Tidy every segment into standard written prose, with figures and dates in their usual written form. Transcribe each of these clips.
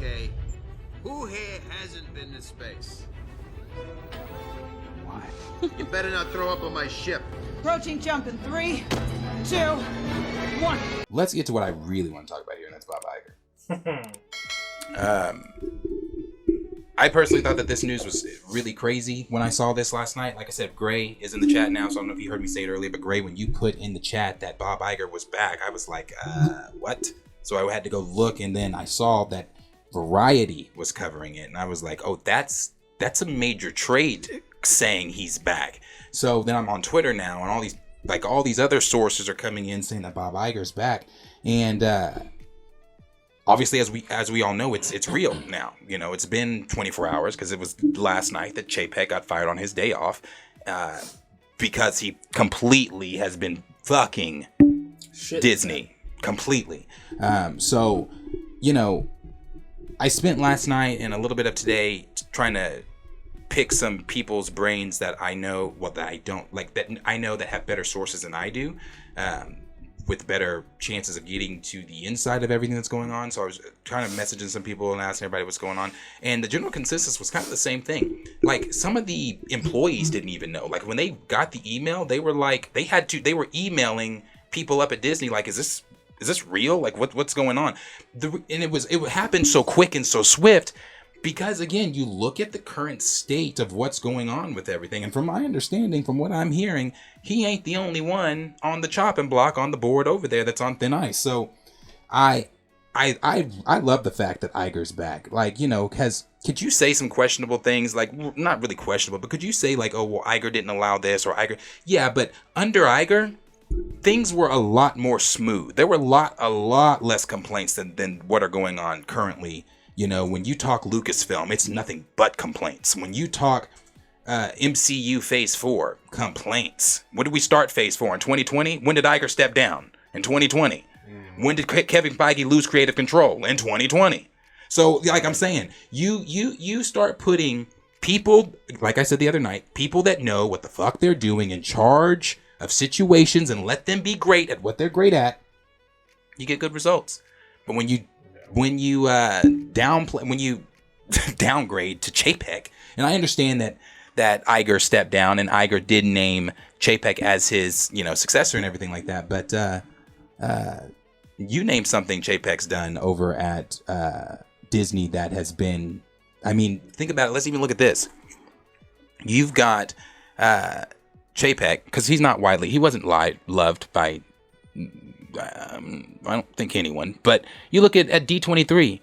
Okay, who here hasn't been to space? Why? You better not throw up on my ship. Approaching jump in 3, 2, 1. Let's get to what I really want to talk about here, and that's Bob Iger. I personally thought that this news was really crazy when I saw this last night. Like I said, Gray is in the chat now, so I don't know if you heard me say it earlier, but Gray, when you put in the chat that Bob Iger was back, I was like, what? So I had to go look, and then I saw that Variety was covering it, and I was like, oh, that's a major trade saying he's back. So then I'm on Twitter now, and all these other sources are coming in saying that Bob Iger's back, and obviously, as we all know, it's real now. You know, it's been 24 hours because it was last night that Chapek got fired on his day off because he completely has been fucking Disney completely. So, you know, I spent last night and a little bit of today trying to pick some people's brains that I know, that I don't like, that I know that have better sources than I do. With better chances of getting to the inside of everything that's going on. So I was trying to messaging some people and asking everybody what's going on. And the general consensus was kind of the same thing. Like, some of the employees didn't even know. Like, when they got the email, they were like, they were emailing people up at Disney like, is this real? Like, what's going on? And it happened so quick and so swift. Because, again, you look at the current state of what's going on with everything. And from my understanding, from what I'm hearing, he ain't the only one on the chopping block on the board over there that's on thin ice. So I love the fact that Iger's back. Like, you know, could you say some questionable things? Like, not really questionable, but could you say, like, oh, well, Iger didn't allow this, or Iger. Yeah, but under Iger, things were a lot more smooth. There were a lot less complaints than what are going on currently. You know, when you talk Lucasfilm, it's nothing but complaints. When you talk MCU Phase 4, complaints. When did we start Phase 4? In 2020? When did Iger step down? In 2020. When did Kevin Feige lose creative control? In 2020. So, like I'm saying, you start putting people, like I said the other night, people that know what the fuck they're doing in charge of situations and let them be great at what they're great at, you get good results. But when you downgrade to Chapek, and I understand that Iger stepped down and Iger did name Chapek as his, you know, successor and everything like that, but you name something Chapek's done over at Disney that has been, I mean, think about it. Let's even look at this. You've got Chapek, because he wasn't loved by I don't think anyone, but you look at D23.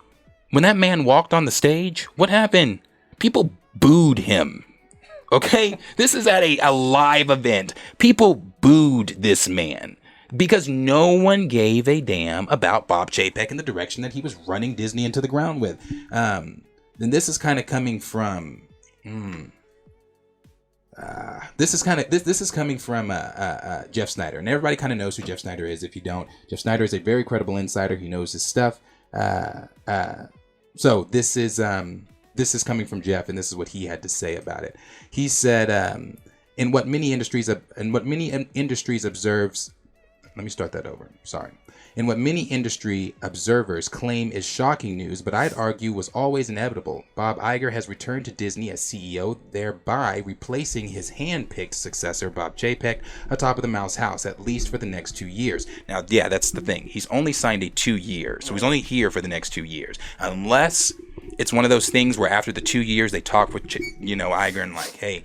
When that man walked on the stage, what happened? People booed him. Okay? This is at a live event. People booed this man because no one gave a damn about Bob Chapek and the direction that he was running Disney into the ground with. And this is kind of coming from... This is coming from Jeff Snyder, and everybody kind of knows who Jeff Snyder is. If you don't, Jeff Snyder is a very credible insider. He knows his stuff. So this is coming from Jeff, and this is what he had to say about it. He said, in what many industries observes. Let me start that over. Sorry. In what many industry observers claim is shocking news, but I'd argue was always inevitable, Bob Iger has returned to Disney as CEO, thereby replacing his hand-picked successor, Bob Chapek, atop of the Mouse House, at least for the next 2 years. Now, yeah, that's the thing. He's only signed a 2 year, so he's only here for the next 2 years. Unless it's one of those things where after the 2 years, they talk with, Iger and like, hey,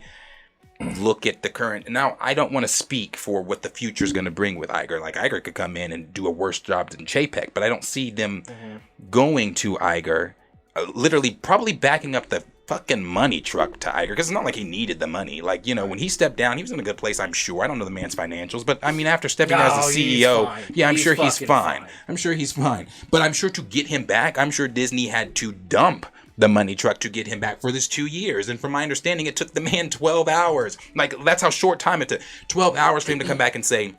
look at the current. Now, I don't want to speak for what the future is going to bring with Iger. Like, Iger could come in and do a worse job than Chapek, but I don't see them going to Iger, literally probably backing up the fucking money truck to Iger, because it's not like he needed the money. Like, when he stepped down, he was in a good place, I'm sure. I don't know the man's financials, but I mean, after stepping down as the CEO, I'm sure he's fine. I'm sure he's fine. But I'm sure to get him back, I'm sure Disney had to dump the money truck to get him back for this 2 years. And from my understanding, it took the man 12 hours. Like, that's how short time it took. 12 hours for him to come back and say,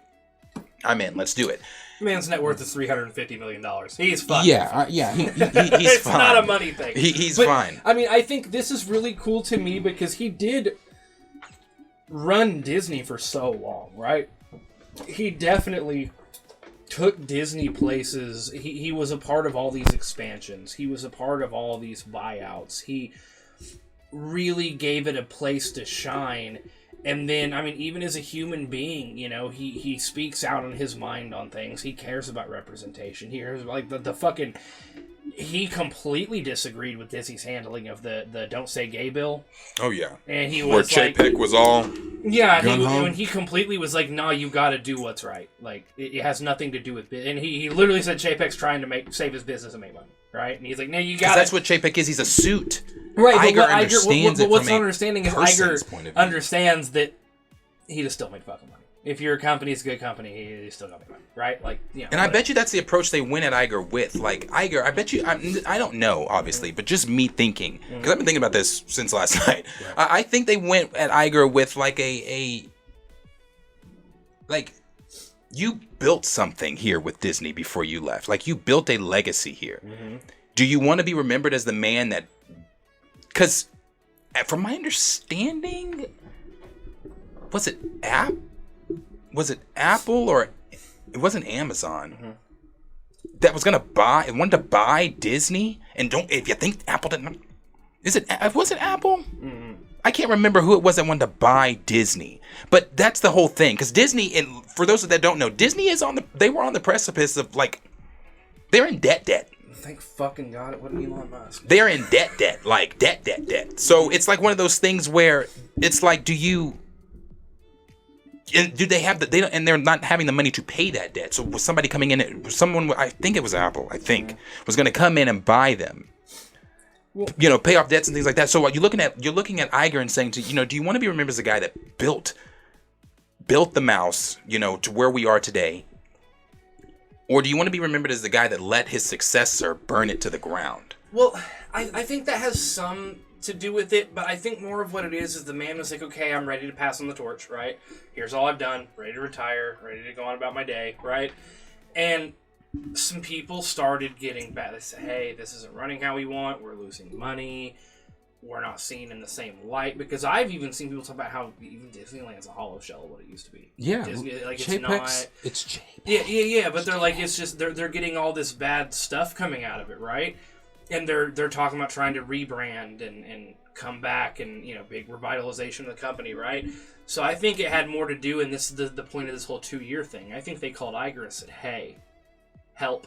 I'm in, let's do it. The man's net worth is $350 million. He's fine. Yeah, he's it's fine. Not a money thing. He's fine. I mean, I think this is really cool to me because he did run Disney for so long, right? He definitely took Disney places. He was a part of all these expansions. He was a part of all these buyouts. He really gave it a place to shine. And then, I mean, even as a human being, you know, he speaks out on his mind on things. He cares about representation. He cares, like, the fucking... He completely disagreed with Disney's handling of the Don't Say Gay bill. Oh, yeah. And he was where Chapek was all... Yeah, and he completely was like, "Nah, you got to do what's right. Like, it has nothing to do with." And he literally said Chapek's trying to save his business and make money, right? And he's like, "No, you got." That's what Chapek is. He's a suit. Right. Iger but understands it what's from not understanding is Iger understands that he just still make fucking money. If your company's a good company, he's still gonna make money, right? Like, you know. And I bet you that's the approach they went at Iger with. Like, Iger, I bet you, I don't know, obviously, but just me thinking, because I've been thinking about this since last night. Right. I think they went at Iger with like like, you built something here with Disney before you left. Like, you built a legacy here. Mm-hmm. Do you want to be remembered as the man that... Because, from my understanding, was it Apple or... It wasn't Amazon. Mm-hmm. That was going to wanted to buy Disney? And if you think Apple didn't... Was it Apple? Mm-hmm. I can't remember who it was that wanted to buy Disney, but that's the whole thing. Because Disney, and for those that don't know, Disney they were on the precipice of, like, they're in debt. Thank fucking God it wasn't Elon Musk. They're in debt, like debt. So it's like one of those things where it's like, do they have and they're not having the money to pay that debt. So was somebody coming in, I think it was Apple, was going to come in and buy them. You know, pay off debts and things like that. So you're looking at Iger and saying, do you want to be remembered as the guy that built the mouse, to where we are today? Or do you want to be remembered as the guy that let his successor burn it to the ground? Well, I think that has some to do with it, but I think more of what it is the man was like, okay, I'm ready to pass on the torch, right? Here's all I've done, ready to retire, ready to go on about my day, right? And some people started getting bad. They said, hey, this isn't running how we want. We're losing money. We're not seen in the same light. Because I've even seen people talk about how even Disneyland's a hollow shell of what it used to be. Yeah. Disney, like, it's Chapek. Yeah. But they're like, it's just, they're getting all this bad stuff coming out of it, right? And they're talking about trying to rebrand and come back and, big revitalization of the company, right? So I think it had more to do, and this is the point of this whole 2-year thing. I think they called Iger and said, hey, help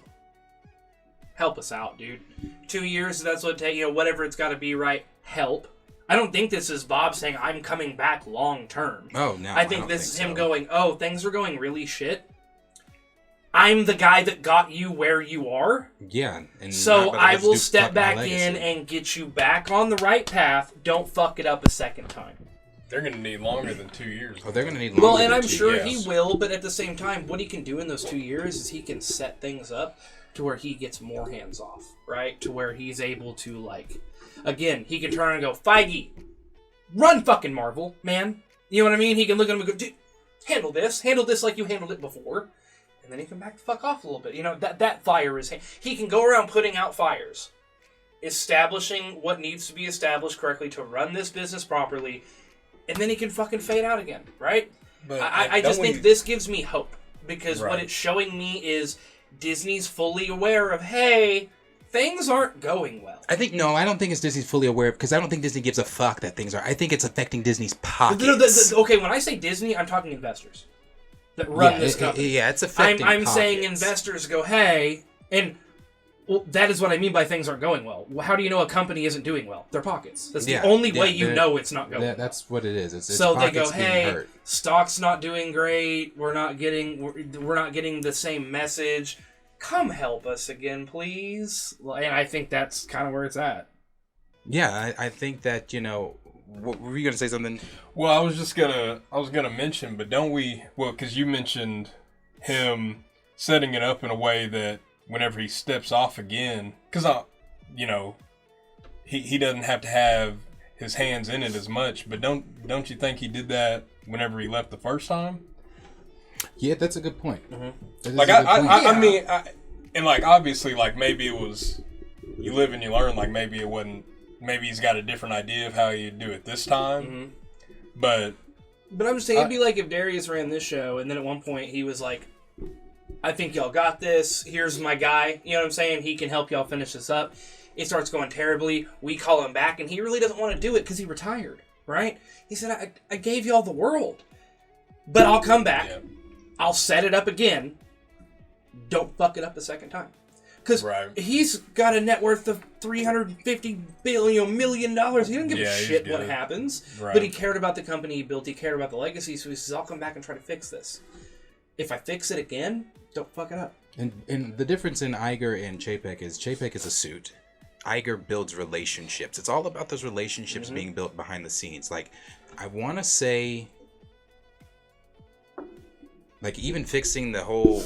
us out, dude. 2 years, that's what it takes, whatever it's got to be, right? Help. I don't think this is Bob saying, I'm coming back long term. Oh, no. I think this is him going, oh, things are going really shit. I'm the guy that got you where you are. Yeah. So I will step back in and get you back on the right path. Don't fuck it up a second time. They're going to need longer than 2 years. Oh, they're going to need longer. Well, and I'm sure he will, but at the same time, what he can do in those 2 years is he can set things up to where he gets more hands off, right? To where he's able to, like, again, he can turn around and go, Feige, run fucking Marvel, man. You know what I mean? He can look at him and go, dude, handle this like you handled it before. And then he can back the fuck off a little bit. That fire is... He can go around putting out fires, establishing what needs to be established correctly to run this business properly, and then he can fucking fade out again, right? But I just think this gives me hope, because what it's showing me is Disney's fully aware of, hey, things aren't going well. I don't think it's Disney's fully aware, because I don't think Disney gives a fuck that things are... I think it's affecting Disney's pockets. Okay, when I say Disney, I'm talking investors that run this company. Yeah, it's affecting I'm pockets. saying investors go, hey, and well, that is what I mean by things aren't going well. How do you know a company isn't doing well? Their pockets. That's the only way you know it's not going well. That's what it is. It's so they go, hey, stock's not doing great. We're not getting the same message. Come help us again, please. And I think that's kind of where it's at. Yeah, I think that, what, were you going to say something? Well, I was going to mention, but don't we, because you mentioned him setting it up in a way that whenever he steps off again, because, he doesn't have to have his hands in it as much, but don't you think he did that whenever he left the first time? Yeah, that's a good point. Mm-hmm. I mean, and like, obviously, like, maybe it was, you live and you learn, like, maybe it wasn't, maybe he's got a different idea of how you do it this time. Mm-hmm. But I'm just saying, it'd be like if Darius ran this show, and then at one point he was like, I think y'all got this. Here's my guy. You know what I'm saying? He can help y'all finish this up. It starts going terribly. We call him back, and he really doesn't want to do it because he retired, right? He said, I gave y'all the world. But I'll come back. Yeah. I'll set it up again. Don't fuck it up the second time. Because he's got a net worth of $350 million. He doesn't give a shit what happens. Right. But he cared about the company he built. He cared about the legacy. So he says, I'll come back and try to fix this. If I fix it again, don't fuck it up. And the difference in Iger and Chapek is a suit. Iger builds relationships. It's all about those relationships being built behind the scenes. Like, I want to say, like, even fixing the whole...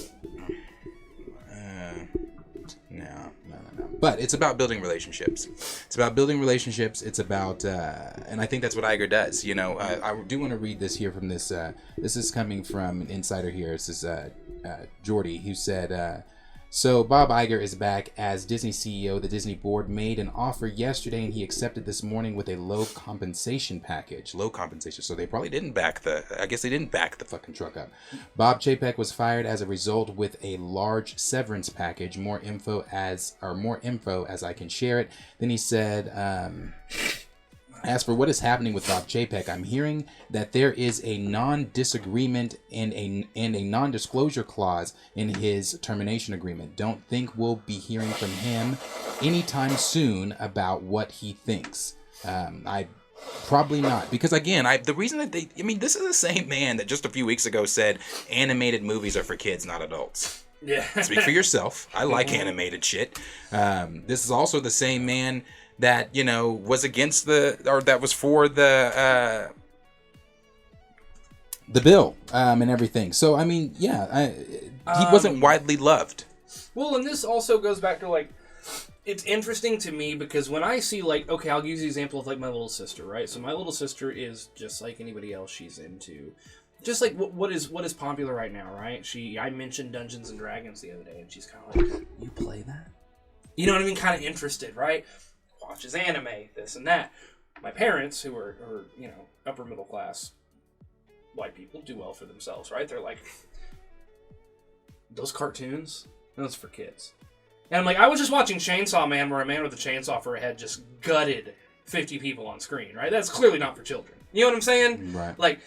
No. But it's about building relationships. It's about, and I think that's what Iger does. You know, I do want to read this here from this. This is coming from an insider here. This is Jordy, who said, so Bob Iger is back as Disney CEO. The Disney board made an offer yesterday, and he accepted this morning with a low compensation package. Low compensation. So they probably didn't back the fucking truck up. Bob Chapek was fired as a result with a large severance package. More info as I can share it. Then he said, as for what is happening with Bob Chapek, I'm hearing that there is a non-disagreement and a non-disclosure clause in his termination agreement. Don't think we'll be hearing from him anytime soon about what he thinks. I probably not, because again, the reason that this is the same man that just a few weeks ago said animated movies are for kids, not adults. Yeah. Speak for yourself. I like animated shit. This is also the same man that, you know, was against that was for the bill and everything. So, I mean, yeah, he wasn't widely loved. Well, and this also goes back to, like, it's interesting to me because when I see, like, okay, I'll use the example of, like, my little sister, right? So my little sister is just like anybody else. She's into just like what is popular right now, right? I mentioned Dungeons and Dragons the other day, and she's kind of like, you play that? You know what I mean? Kind of interested, right? Watches anime, this and that. My parents, who are you know, upper middle class white people, do well for themselves, right? They're like, those cartoons, those for kids. And I'm like, I was just watching Chainsaw Man, where a man with a chainsaw for a head just gutted 50 people on screen, right? That's clearly not for children. You know what I'm saying? Right. Like,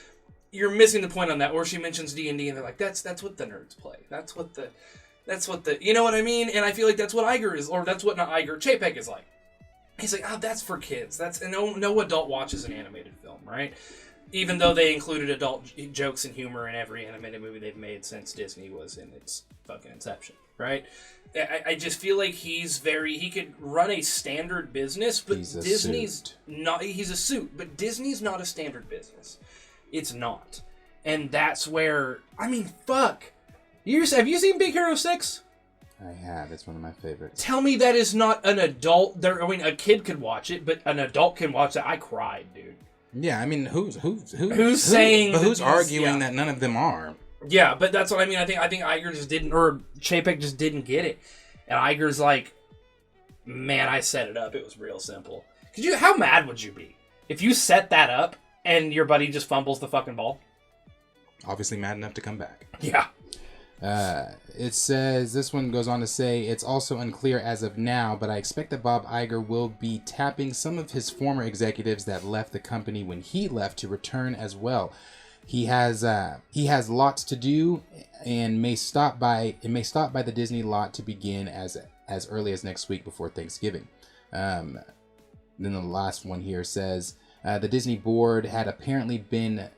you're missing the point on that. Or she mentions D&D, and they're like, that's what the nerds play. That's what the, you know what I mean? And I feel like that's what Iger is, or that's what not Iger, Chapek is like. He's like, that's for kids. And no adult watches an animated film, right? Even though they included adult jokes and humor in every animated movie they've made since Disney was in its fucking inception, right? I just feel like he could run a standard business, but Disney's not. He's a suit, but Disney's not a standard business. It's not. And that's where, I mean, fuck. Have you seen Big Hero 6? I have. It's one of my favorites. Tell me that is not an adult. A kid could watch it, but an adult can watch that. I cried, dude. Yeah, I mean, who's saying? But who's arguing that none of them are? Yeah, but that's what I mean. I think Iger just didn't, or Chapek just didn't get it. And Iger's like, man, I set it up. It was real simple. How mad would you be if you set that up and your buddy just fumbles the fucking ball? Obviously mad enough to come back. Yeah. It says, this one goes on to say, it's also unclear as of now, but I expect that Bob Iger will be tapping some of his former executives that left the company when he left to return as well. He has lots to do and may stop by the Disney lot to begin as early as next week before Thanksgiving. Then the last one here says, the Disney board had apparently been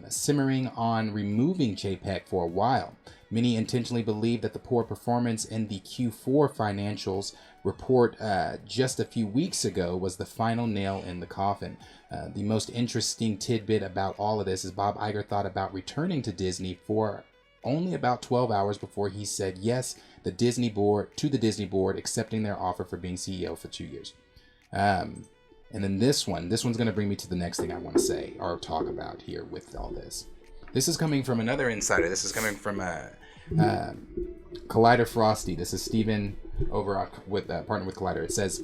simmering on removing Chapek for a while. Many intentionally believe that the poor performance in the Q4 financials report just a few weeks ago was the final nail in the coffin. The most interesting tidbit about all of this is Bob Iger thought about returning to Disney for only about 12 hours before he said yes to the Disney board, accepting their offer for being CEO for 2 years. And then this one's going to bring me to the next thing I want to say or talk about here with all this. This is coming from another insider. This is coming from Collider Frosty. This is Steven over with partner with Collider. It says,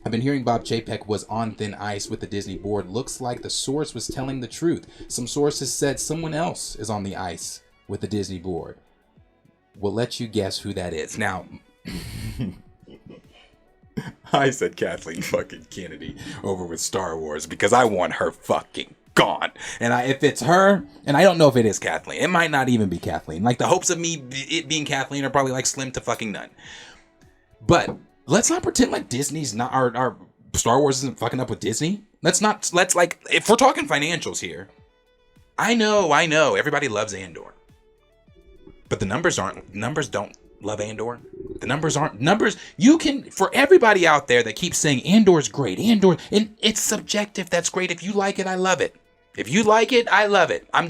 I've been hearing Bob Chapek was on thin ice with the Disney board. Looks like the source was telling the truth. Some sources said someone else is on the ice with the Disney board. will let you guess who that is. Now, I said Kathleen fucking Kennedy over with Star Wars because I want her fucking gone. And if it's her, and I don't know if it is Kathleen, it might not even be Kathleen. Like, the hopes of it being Kathleen are probably like slim to fucking none. But let's not pretend like Disney's not, our Star Wars isn't fucking up with Disney. Let's like, if we're talking financials here, I know, everybody loves Andor. But the numbers don't love Andor. The numbers aren't numbers. You can, for everybody out there that keeps saying Andor's great, and it's subjective. That's great. If you like it, I love it. If you like it, I love it. I'm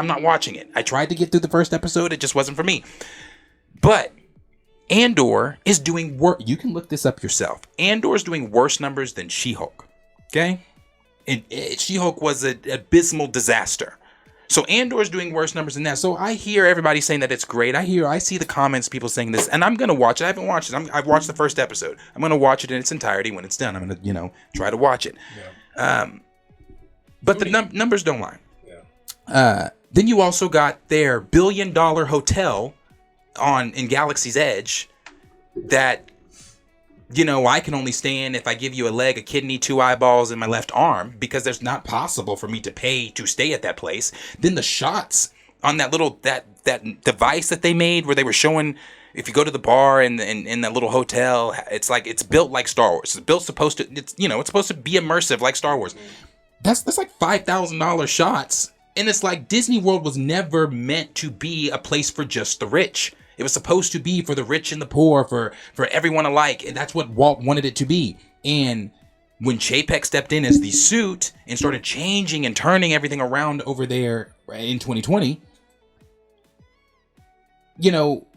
not watching it. I tried to get through the first episode. It just wasn't for me. But Andor is doing worse. You can look this up yourself. Andor is doing worse numbers than She-Hulk. Okay? And She-Hulk was an abysmal disaster. So Andor's doing worse numbers than that. So I hear everybody saying that it's great. I see the comments, people saying this, and I'm gonna watch it. I haven't watched it. I've watched the first episode. I'm gonna watch it in its entirety when it's done. I'm gonna, try to watch it. Yeah. But the numbers don't lie. Yeah. Then you also got their $1 billion hotel in Galaxy's Edge that, I can only stay in if I give you a leg, a kidney, 2 eyeballs, and my left arm, because there's not possible for me to pay to stay at that place. Then the shots on that little that device that they made where they were showing, if you go to the bar in that little hotel, it's like it's built like Star Wars. It's supposed to be immersive like Star Wars. That's like $5,000 shots, and it's like Disney World was never meant to be a place for just the rich. It was supposed to be for the rich and the poor, for everyone alike. And that's what Walt wanted it to be. And when Chapek stepped in as the suit and started changing and turning everything around over there in 2020,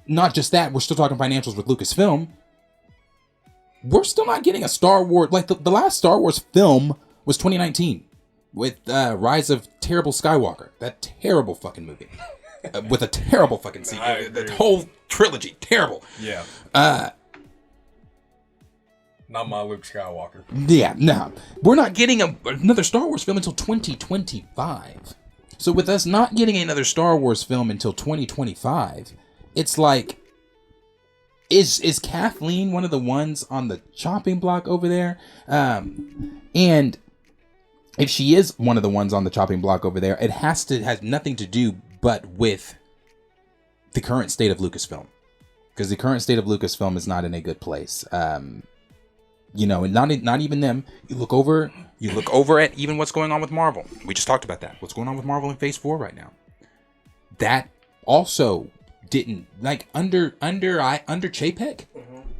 not just that, we're still talking financials with Lucasfilm. We're still not getting a Star Wars. Like the last Star Wars film was 2019 with Rise of Terrible Skywalker. That terrible fucking movie. With a terrible fucking sequel. The whole trilogy. Terrible. Yeah. Not my Luke Skywalker. Yeah, no. We're not getting another Star Wars film until 2025. So with us not getting another Star Wars film until 2025, it's like, is Kathleen one of the ones on the chopping block over there? And if she is one of the ones on the chopping block over there, it has nothing to do but with the current state of Lucasfilm, because the current state of Lucasfilm is not in a good place. And not even them. You look over at even what's going on with Marvel. We just talked about that. What's going on with Marvel in Phase 4 right now? That also didn't, like, under Chapek,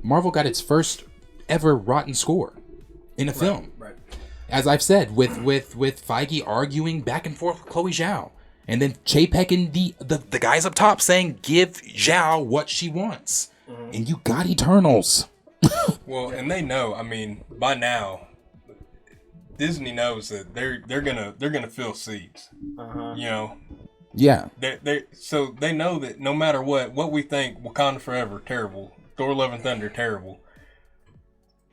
Marvel got its first ever rotten score in a film. Right. As I've said, with Feige arguing back and forth with Chloe Zhao. And then Chapek and the guys up top saying, give Zhao what she wants. Mm-hmm. And you got Eternals. Well, and they know, by now, Disney knows that they're gonna fill seats. Uh-huh. Yeah. So they know that no matter what we think, Wakanda Forever, terrible. Thor: Love and Thunder, terrible.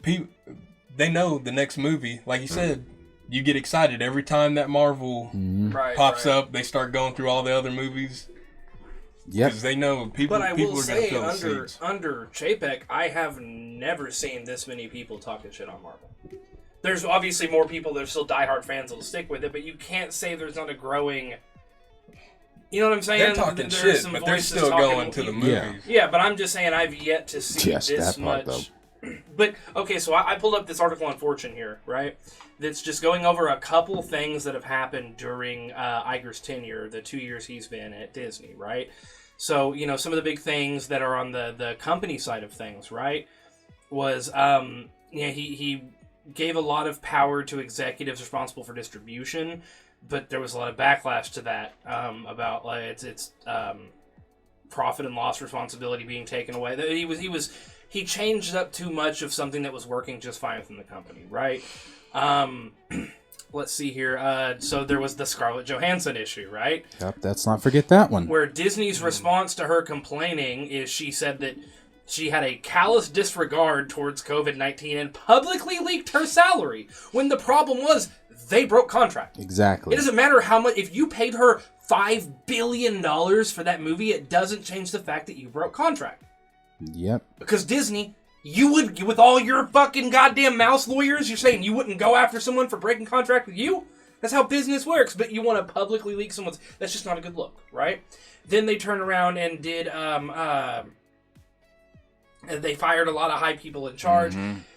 They know the next movie, like you said, you get excited every time that Marvel pops up. They start going through all the other movies. Yeah, because they know people. But I people will are going to say, fill the seats. under Chapek, I have never seen this many people talking shit on Marvel. There's obviously more people that are still diehard fans that'll stick with it, but you can't say there's not a growing. You know what I'm saying? They're talking shit, but they're still going to the movies. Yeah, but I'm just saying I've yet to see this much. Though. But, okay, so I pulled up this article on Fortune here, right? That's just going over a couple things that have happened during Iger's tenure, the 2 years he's been at Disney, right? So, some of the big things that are on the company side of things, right? Was, he gave a lot of power to executives responsible for distribution, but there was a lot of backlash to that about its profit and loss responsibility being taken away. He changed up too much of something that was working just fine within the company, right? Let's see here. So there was the Scarlett Johansson issue, right? Yep, let's not forget that one. Where Disney's response to her complaining is she said that she had a callous disregard towards COVID-19 and publicly leaked her salary, when the problem was they broke contract. Exactly. It doesn't matter how much. If you paid her $5 billion for that movie, it doesn't change the fact that you broke contract. Yep. Because Disney, you would, with all your fucking goddamn mouse lawyers, you're saying you wouldn't go after someone for breaking contract with you? That's how business works, but you want to publicly leak someone's... That's just not a good look, right? Then they turned around and did... they fired a lot of high people in charge.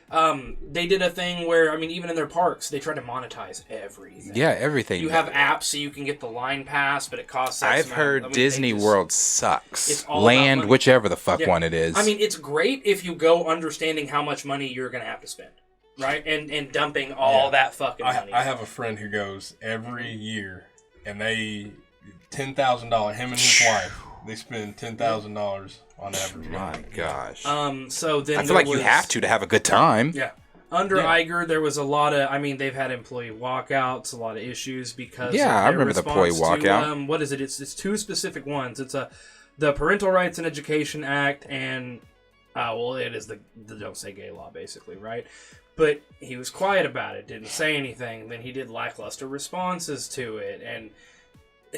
They did a thing where, I mean, even in their parks, they tried to monetize everything. Yeah, everything. You have apps so you can get the line pass, but it costs... I've heard Disney World sucks. It's all Land, about money. whichever the fuck one it is. I mean, it's great if you go understanding how much money you're going to have to spend, right? And dumping all that fucking money. I have a friend who goes every year, and they $10,000. Him and his wife, they spend $10,000 on average. My gosh. So then I feel like you have to have a good time. Yeah. Under Iger, there was a lot of... I mean, they've had employee walkouts, a lot of issues because... Yeah, I remember the employee walkout. What is it? It's two specific ones. It's the Parental Rights and Education Act and... it is the Don't Say Gay law, basically, right? But he was quiet about it, didn't say anything. Then he did lackluster responses to it. And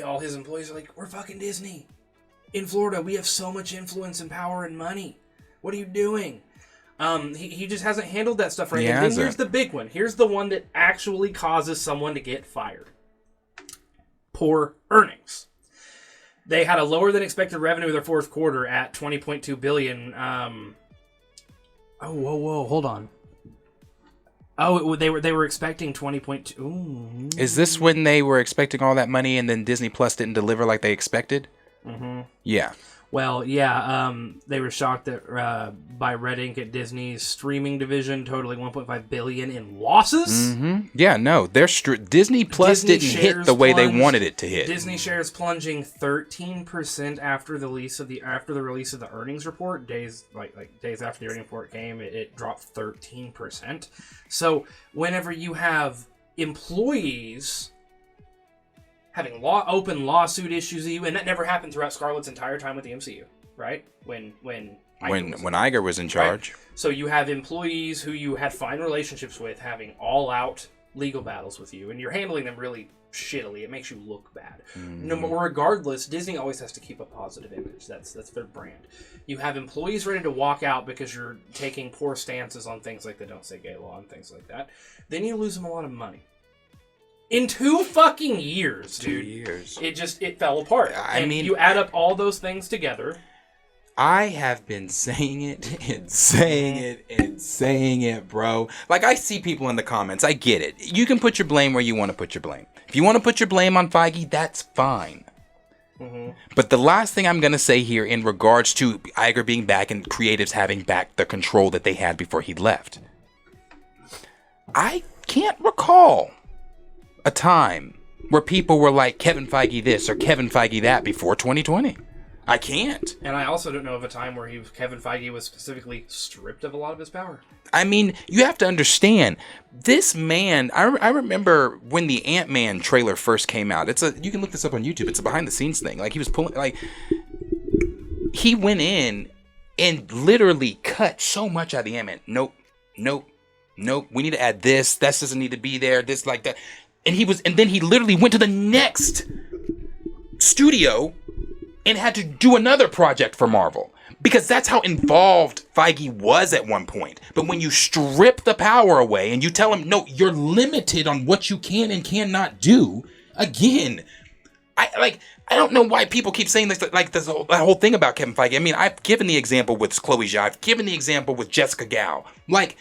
all his employees are like, we're fucking Disney. In Florida, we have so much influence and power and money. What are you doing? He just hasn't handled that stuff right. And then here's the big one. Here's the one that actually causes someone to get fired. Poor earnings. They had a lower than expected revenue in their fourth quarter at $20.2 billion. Hold on. They were expecting 20.2. Is this when they were expecting all that money and then Disney Plus didn't deliver like they expected? Mm-hmm. Yeah. Well, yeah, they were shocked that by Red Ink at Disney's streaming division totaling $1.5 billion in losses. Mm-hmm. Yeah, no, Disney Plus didn't hit the way they wanted it to hit. Disney shares plunging 13% after the release of the earnings report. Days after the earnings report came, it dropped 13%. So whenever you have employees having open lawsuit issues with you, and that never happened throughout Scarlett's entire time with the MCU, right? When Iger was in charge. Right? So you have employees who you had fine relationships with having all-out legal battles with you, and you're handling them really shittily. It makes you look bad. No, but regardless, Disney always has to keep a positive image. That's their brand. You have employees ready to walk out because you're taking poor stances on things like the Don't Say Gay law and things like that. Then you lose them a lot of money. In 2 fucking years, dude. 2 years. It fell apart. I mean, you add up all those things together. I have been saying it and saying it and saying it, bro. Like, I see people in the comments. I get it. You can put your blame where you want to put your blame. If you want to put your blame on Feige, that's fine. Mm-hmm. But the last thing I'm going to say here in regards to Iger being back and creatives having back the control that they had before he left. I can't recall a time where people were like Kevin Feige this or Kevin Feige that before 2020. I can't. And I also don't know of a time where Kevin Feige was specifically stripped of a lot of his power. I mean, you have to understand, this man, I remember when the Ant-Man trailer first came out. You can look this up on YouTube. It's a behind the scenes thing. Like, he was pulling, like, he went in and literally cut so much out of the Ant-Man. Nope. We need to add this. That doesn't need to be there. This, like that. And then he literally went to the next studio and had to do another project for Marvel. Because that's how involved Feige was at one point. But when you strip the power away and you tell him, no, you're limited on what you can and cannot do, again, I don't know why people keep saying this, like that whole thing about Kevin Feige. I mean, I've given the example with Chloe Zhao. I've given the example with Jessica Gao. Like,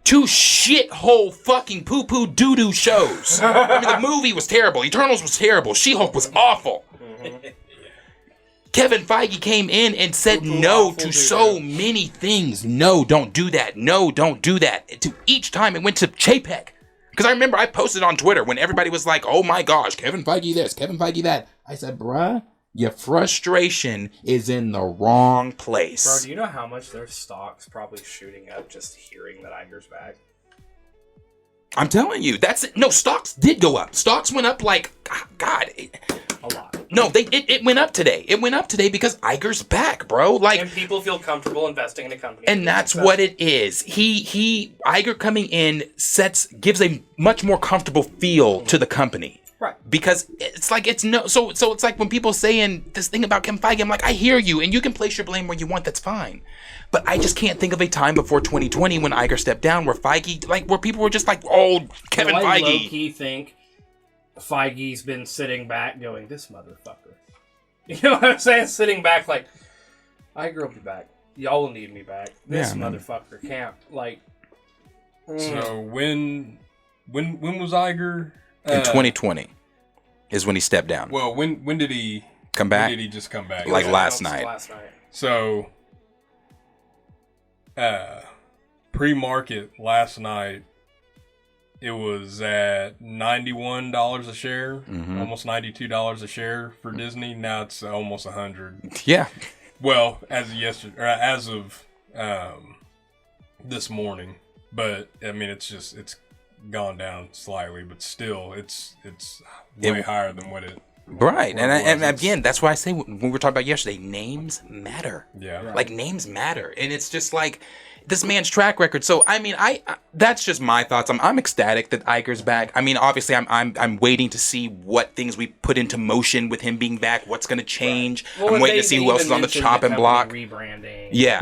2 shithole fucking poo-poo doo-doo shows. I mean, the movie was terrible. Eternals was terrible. She-Hulk was awful. Mm-hmm. Kevin Feige came in and said no to so many things. No, don't do that. No, don't do that. To each time it went to Chapek. Because I remember I posted on Twitter when everybody was like, oh my gosh, Kevin Feige this, Kevin Feige that. I said, bruh, your frustration is in the wrong place. Bro, do you know how much their stock's probably shooting up just hearing that Iger's back? I'm telling you, that's it. No, stocks did go up. Stocks went up like, God. A lot. No, it went up today. It went up today because Iger's back, bro. Like, and people feel comfortable investing in a company. and that's what it is. Iger coming in gives a much more comfortable feel to the company. Right. Because it's like so it's like when people saying this thing about Kevin Feige, I'm like, I hear you, and you can place your blame where you want, that's fine. But I just can't think of a time before 2020 when Iger stepped down where Feige, like, where people were just like, oh, Kevin Feige. I low-key think Feige's been sitting back going, this motherfucker. You know what I'm saying? Sitting back like, Iger will be back. Y'all will need me back. This motherfucker can't, like... So when was Iger... In 2020 is when he stepped down. Well, when did he... Come back? When did he just come back? Like last night. So... pre-market last night, it was at $91 a share, almost $92 a share for Disney. Now it's almost $100. Yeah. Well, as of yesterday, or as of this morning, but I mean, it's gone down slightly, but still, it's way higher than what it. Right, and again, that's why I say when we were talking about yesterday, names matter. Yeah, right. Like names matter, and it's just like this man's track record. So I mean, I that's just my thoughts. I'm ecstatic that Iger's back. I mean, obviously, I'm waiting to see what things we put into motion with him being back. What's going to change? Right. Well, I'm waiting to see who else is on the chopping block. Rebranding. Yeah.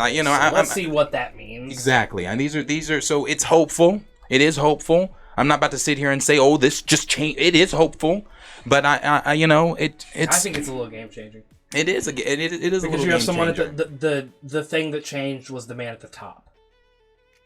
You know, so let's see what that means. Exactly, and these are so it's hopeful. It is hopeful. I'm not about to sit here and say, oh, this just changed. It is hopeful. But I you know, it's. I think it's a little game changing. It is a because little you have game someone changer. at the thing that changed was the man at the top.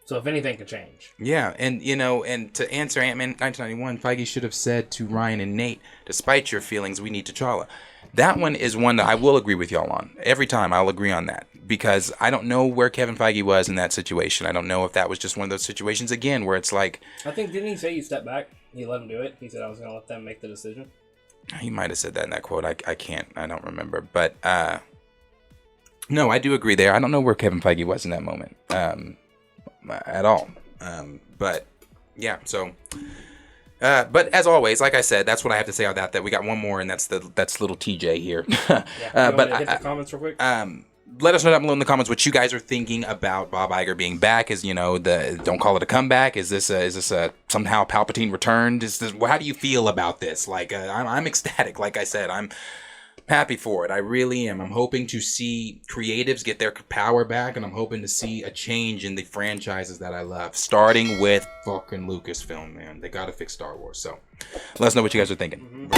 So if anything could change. Yeah, and you know, and to answer Ant-Man 1991, Feige should have said to Ryan and Nate, despite your feelings, we need T'Challa. That one is one that I will agree with y'all on. Every time I'll agree on that. Because I don't know where Kevin Feige was in that situation. I don't know if that was just one of those situations again where it's like. I think, didn't he say he stepped back? He let him do it. He said I was going to let them make the decision. He might have said that in that quote. I don't remember. But no, I do agree there. I don't know where Kevin Feige was in that moment at all. But yeah, so. But as always, like I said, that's what I have to say on that we got one more, and that's little TJ here. But get the comments real quick. Let us know down below in the comments what you guys are thinking about Bob Iger being back. Is, you know, don't call it a comeback. Is this somehow Palpatine returned? How do you feel about this? Like, I'm ecstatic. Like I said, I'm happy for it. I really am. I'm hoping to see creatives get their power back, and I'm hoping to see a change in the franchises that I love, starting with fucking Lucasfilm, man. They got to fix Star Wars. So let us know what you guys are thinking.